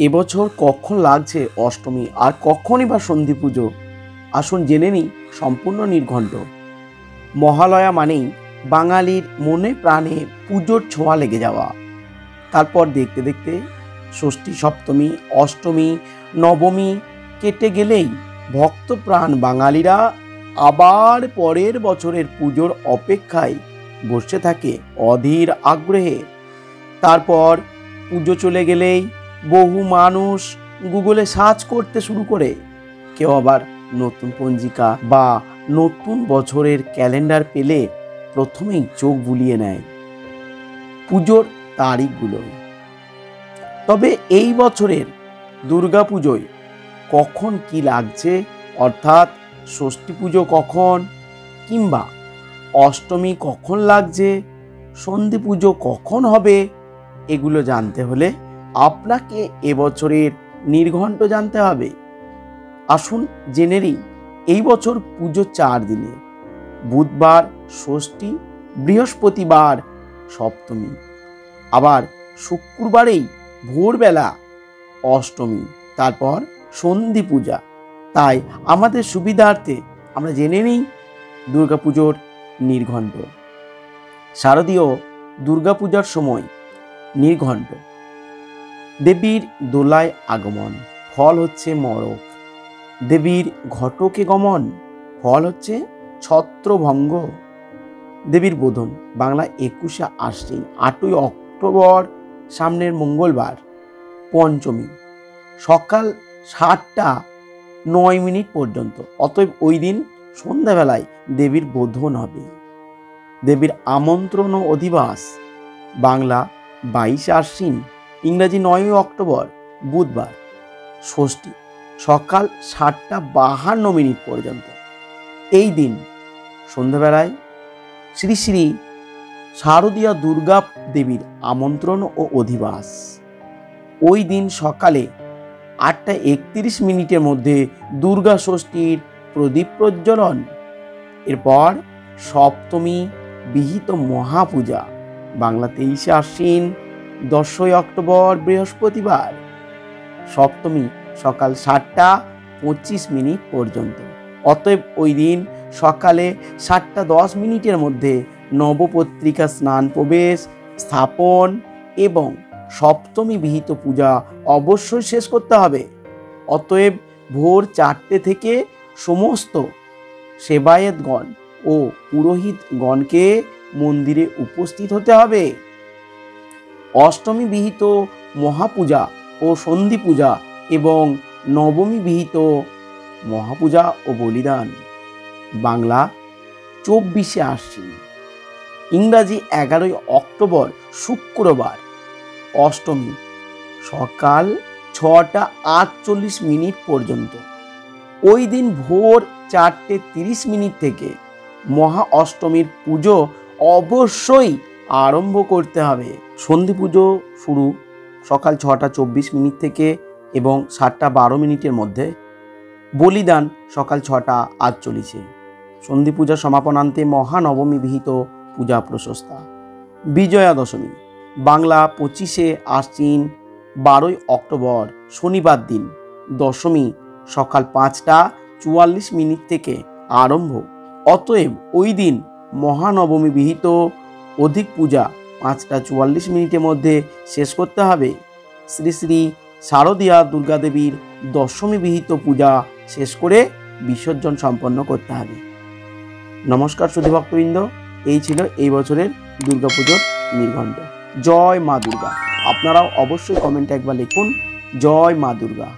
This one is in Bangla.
এবছর কখন লাগছে অষ্টমী আর কখনই বা সন্ধি পুজো, আসুন জেনে নিই সম্পূর্ণ নির্ঘণ্ট। মহালয়া মানেই বাঙালির মনে প্রাণে পুজোর ছোঁয়া লেগে যাওয়া। তারপর দেখতে দেখতে ষষ্ঠী, সপ্তমী, অষ্টমী, নবমী কেটে গেলেই ভক্তপ্রাণ বাঙালিরা আবার পরের বছরের পুজোর অপেক্ষায় বসে থাকে অধীর আগ্রহে। তারপর পুজো চলে গেলেই বহু মানুষ গুগলে সার্চ করতে শুরু করে, কেউ আবার নতুন পঞ্জিকা বা নতুন বছরের ক্যালেন্ডার পেলে প্রথমেই চোখ বুলিয়ে নেয় পুজোর তারিখগুলো। তবে এই বছরের দুর্গা পুজোয় কখন কি লাগছে, অর্থাৎ ষষ্ঠী পুজো কখন কিংবা অষ্টমী কখন লাগছে, সন্ধি পুজো কখন হবে, এগুলো জানতে হলে আপনাকে এবছরের নির্ঘণ্ট জানতে হবে। আসুন জেনে নিই এই বছর পুজো 4 দিনে। বুধবার ষষ্ঠী, বৃহস্পতিবার সপ্তমী, আবার শুক্রবারেই ভোরবেলা অষ্টমী, তারপর সন্ধি পূজা। তাই আমাদের সুবিধার্থে আমরা জেনে নিই দুর্গাপুজোর নির্ঘণ্ট। শারদীয় দুর্গাপূজার সময় নির্ঘণ্ট: দেবীর দোলায় আগমন, ফল হচ্ছে মড়ক। দেবীর ঘটকে গমন, ফল হচ্ছে ছত্রভঙ্গ। দেবীর বোধন, বাংলা 21শে আশ্বিন, 8ই অক্টোবর, সামনের মঙ্গলবার পঞ্চমী, সকাল 7টা 9 মিনিট পর্যন্ত। অতএব ওই দিন সন্ধ্যাবেলায় দেবীর বোধন হবে। দেবীর আমন্ত্রণ ও অধিবাস, বাংলা 22শে আশ্বিন, ইংরাজি 9ই অক্টোবর, বুধবার। ষষ্ঠী, সকাল 7টা 52 মিনিট পর্যন্ত। এই দিন সন্ধ্যাবেলায় শ্রী শ্রী শারদীয়া দুর্গা দেবীর আমন্ত্রণ ও অধিবাস। ওই দিন সকালে 8টা 31 মিনিটের মধ্যে দুর্গা ষষ্ঠীর প্রদীপ প্রজ্বলন। এরপর সপ্তমী বিহিত মহাপূজা, বাংলা 23শে আশ্বিন, 10ই অক্টোবর, বৃহস্পতিবার। সপ্তমী সকাল 7টা 25 মিনিট পর্যন্ত। অতএব ওই দিন সকালে 7টা 10 মিনিটের মধ্যে নবপত্রিকা স্নান প্রবেশ স্থাপন এবং সপ্তমী বিহিত পূজা অবশ্যই শেষ করতে হবে। অতএব ভোর 4টে থেকে সমস্ত সেবায়েতগণ ও পুরোহিতগণকে মন্দিরে উপস্থিত হতে হবে। অষ্টমী বিহিত মহাপূজা ও সন্ধি পূজা এবং নবমী বিহিত মহাপূজা ও বলিদান, বাংলা 24শে আশ্বিন, ইংরাজি 11ই অক্টোবর, শুক্রবার। অষ্টমী সকাল 6টা 48 মিনিট পর্যন্ত। ওই দিন ভোর 4টে 30 মিনিট থেকে মহা অষ্টমীর পুজো অবশ্যই আরম্ভ করতে হবে। সন্ধি পুজো শুরু সকাল 6টা 24 মিনিট থেকে এবং 7টা 12 মিনিটের মধ্যে। বলিদান সকাল 6টা 48। সন্ধি পূজার সমাপনান্তে মহানবমী বিহিত পূজা প্রশস্তা। বিজয়া দশমী, বাংলা 25শে আশ্বিন, 12ই অক্টোবর, শনিবার দিন। দশমী সকাল 5টা 44 মিনিট থেকে আরম্ভ। অতএব ওই দিন মহানবমী বিহিত অধিক পূজা 5টা 44 মিনিটের মধ্যে শেষ করতে হবে। শ্রী শ্রী শারদীয়া দুর্গাদেবীর দশমী বিহিত পূজা শেষ করে বিসর্জন সম্পন্ন করতে হবে। নমস্কার সুধীভক্তবৃন্দ, এই ছিল এই বছরের দুর্গাপুজোর নির্ঘণ্ট। জয় মা দুর্গা। আপনারাও অবশ্যই কমেন্টে একবার লিখুন জয় মা দুর্গা।